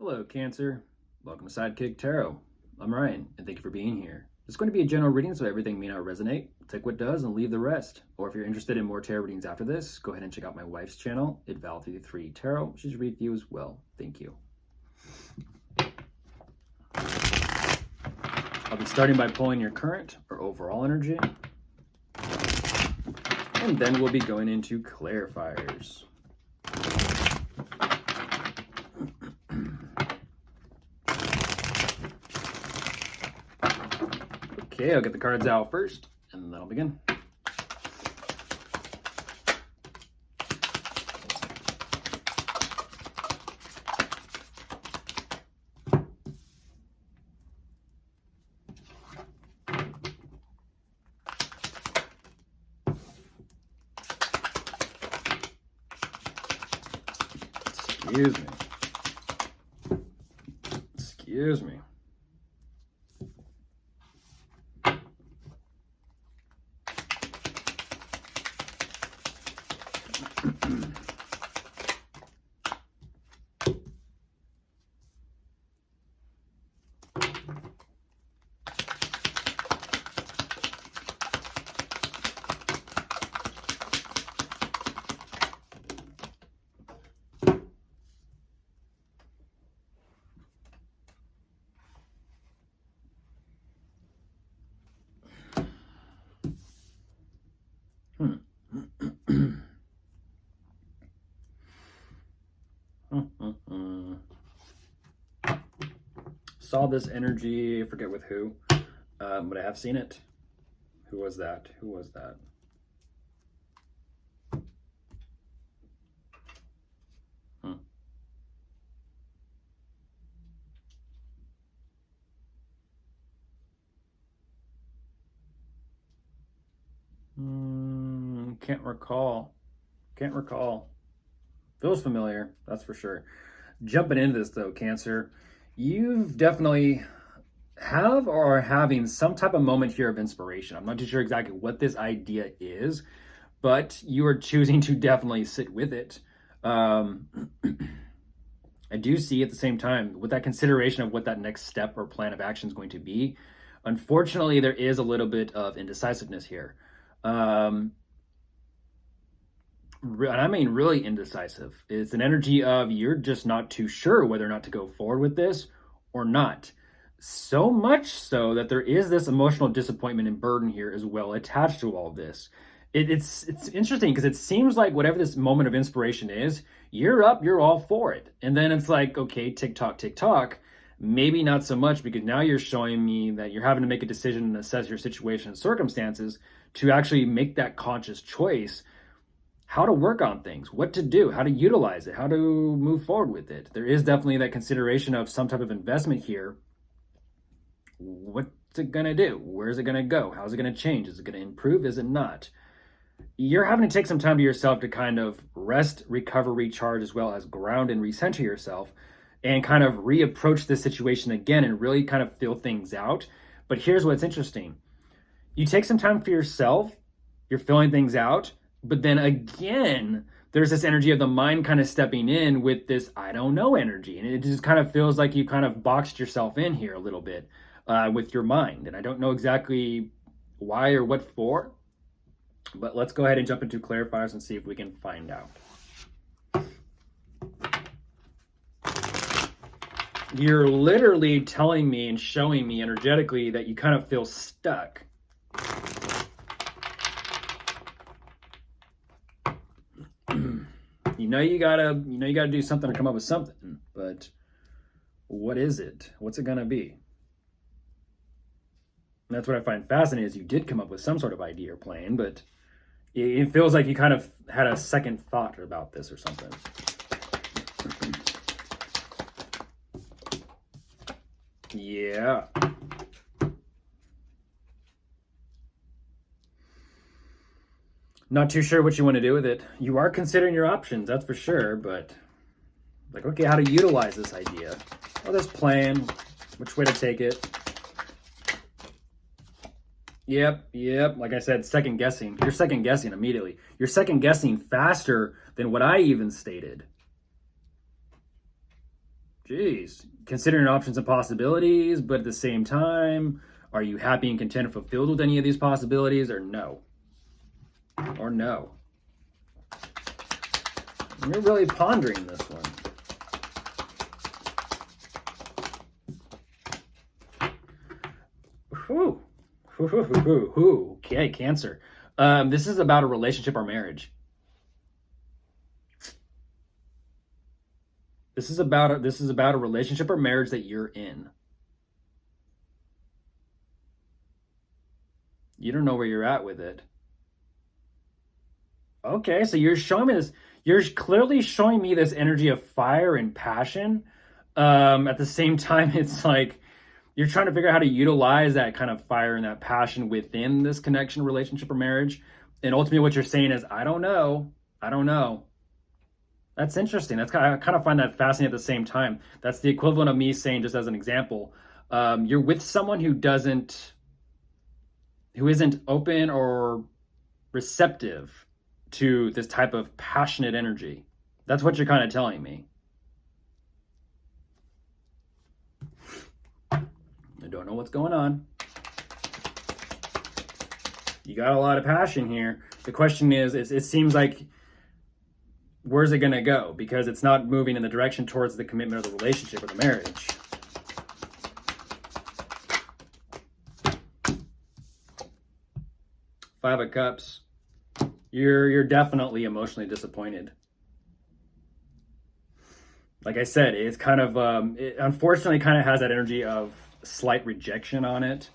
Hello, Cancer. Welcome to Sidekick Tarot. I'm Ryan, and thank you for being here. It's going to be a general reading, so everything may not resonate. Take what does and leave the rest. Or if you're interested in more tarot readings after this, go ahead and check out my wife's channel, Idval33 Tarot. She's read for you as well. Thank you. I'll be starting by pulling your current or overall energy. And then we'll be going into clarifiers. Okay, I'll get the cards out first, and then I'll begin. Excuse me. Excuse me. Saw this energy, I forget with who, but I have seen it. Who was that? Who was that? Can't recall. Can't recall. Feels familiar, that's for sure. Jumping into this though, Cancer, you've definitely have or are having some type of moment here of inspiration. I'm not too sure exactly what this idea is, but you are choosing to definitely sit with it. I do see at the same time with that consideration of what that next step or plan of action is going to be. Unfortunately, there is a little bit of indecisiveness here. And I mean really indecisive. It's an energy of you're just not too sure whether or not to go forward with this or not. So much so that there is this emotional disappointment and burden here as well attached to all of this. It's interesting because it seems like whatever this moment of inspiration is, you're up, you're all for it. And then it's like, okay, tick tock, maybe not so much, because now you're showing me that you're having to make a decision and assess your situation and circumstances to actually make that conscious choice, how to work on things, what to do, how to utilize it, how to move forward with it. There is definitely that consideration of some type of investment here. What's it going to do? Where's it going to go? How's it going to change? Is it going to improve? Is it not? You're having to take some time to yourself to kind of rest, recover, recharge, as well as ground and recenter yourself and kind of reapproach this situation again and really kind of feel things out. But here's what's interesting. You take some time for yourself, you're feeling things out, but then again, there's this energy of the mind kind of stepping in with this I don't know energy. And it just kind of feels like you kind of boxed yourself in here a little bit with your mind. And I don't know exactly why or what for, but let's go ahead and jump into clarifiers and see if we can find out. You're literally telling me and showing me energetically that you kind of feel stuck. You know you gotta do something to come up with something, but what is it? What's it gonna be? And that's what I find fascinating is you did come up with some sort of idea or plan, but it feels like you kind of had a second thought about this or something. Yeah. Not too sure what you want to do with it. You are considering your options, that's for sure, but like, okay, how to utilize this idea. Oh, this plan, which way to take it. Yep. Like I said, second guessing. You're second guessing immediately. You're second guessing faster than what I even stated. Jeez. Considering options and possibilities, but at the same time, are you happy and content and fulfilled with any of these possibilities, or no? Or no? You're really pondering this one. Whew. Okay, Cancer. This is about a relationship or marriage. This is about a relationship or marriage that you're in. You don't know where you're at with it. Okay, so you're showing me this. You're clearly showing me this energy of fire and passion. At the same time, it's like you're trying to figure out how to utilize that kind of fire and that passion within this connection, relationship, or marriage. And ultimately, what you're saying is, I don't know. I don't know. That's interesting. I kind of find that fascinating at the same time. That's the equivalent of me saying, just as an example, you're with someone who isn't open or receptive to this type of passionate energy. That's what you're kind of telling me. I don't know what's going on. You got a lot of passion here. The question is, it seems like, where's it going to go? Because it's not moving in the direction towards the commitment of the relationship or the marriage. Five of Cups. You're definitely emotionally disappointed. Like I said, it's kind of, it unfortunately kind of has that energy of slight rejection on it.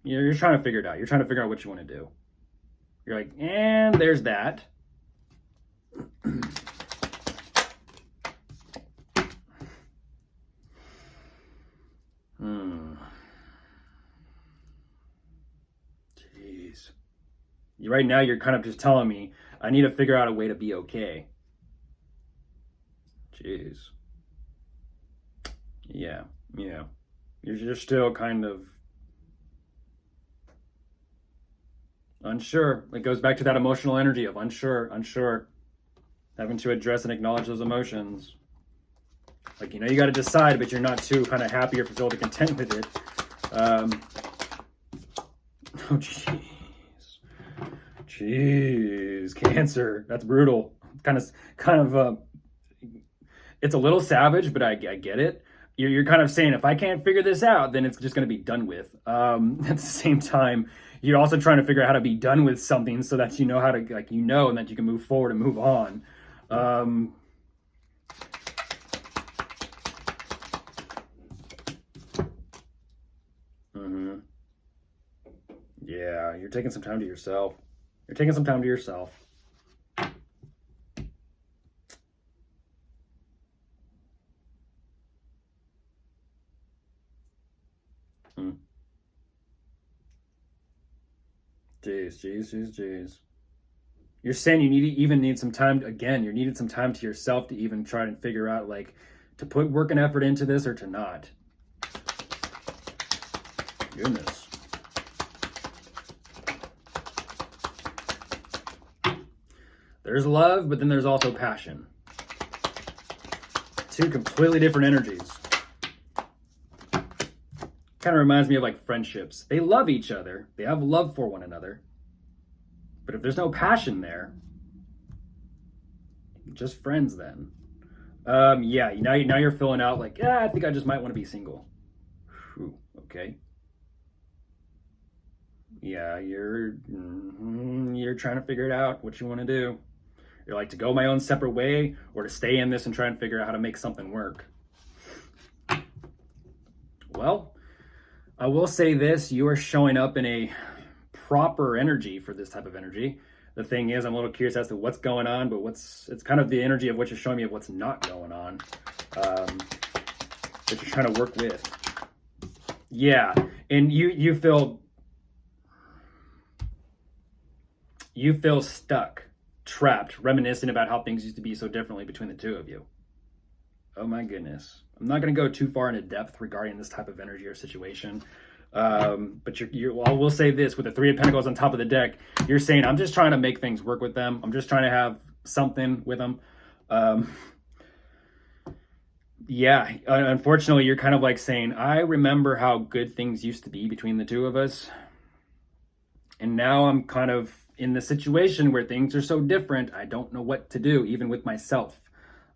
You're trying to figure it out. You're trying to figure out what you want to do. You're like, and there's that. Jeez. Right now, you're kind of just telling me, I need to figure out a way to be okay. Jeez. Yeah. You're still kind of unsure. It goes back to that emotional energy of unsure, having to address and acknowledge those emotions. Like, you got to decide, but you're not too kind of happy or fulfilled or content with it. Oh, jeez, Cancer. That's brutal. Kind of. It's a little savage, but I get it. You're kind of saying, if I can't figure this out, then it's just going to be done with. At the same time, you're also trying to figure out how to be done with something so that you know how to, and that you can move forward and move on. Yeah, you're taking some time to yourself. Jeez. You're saying you need some time. Again, you needed some time to yourself to even try and figure out, to put work and effort into this or to not. Goodness. There's love, but then there's also passion. Two completely different energies. Kind of reminds me of friendships. They love each other. They have love for one another. But if there's no passion there, just friends then. Yeah, now you're filling out I think I just might want to be single. Whew, okay. Yeah, you're trying to figure it out, what you want to do. You're to go my own separate way or to stay in this and try and figure out how to make something work. Well, I will say this, you are showing up in a proper energy for this type of energy. The thing is, I'm a little curious as to what's going on, but it's kind of the energy of what you're showing me of what's not going on, that you're trying to work with. Yeah, and you feel stuck, trapped, reminiscing about how things used to be so differently between the two of you. Oh my goodness. I'm not going to go too far into depth regarding this type of energy or situation. But I will say this, with the Three of Pentacles on top of the deck, you're saying, I'm just trying to make things work with them. I'm just trying to have something with them. Um, yeah, unfortunately, you're kind of like saying, I remember how good things used to be between the two of us. And now I'm kind of in the situation where things are so different, I don't know what to do, even with myself.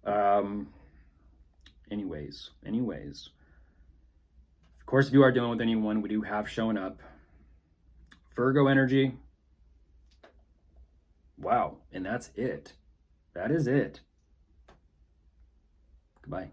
Um, anyways. Of course, if you are dealing with anyone, we do have showing up Virgo energy. Wow. And that's it. That is it. Goodbye.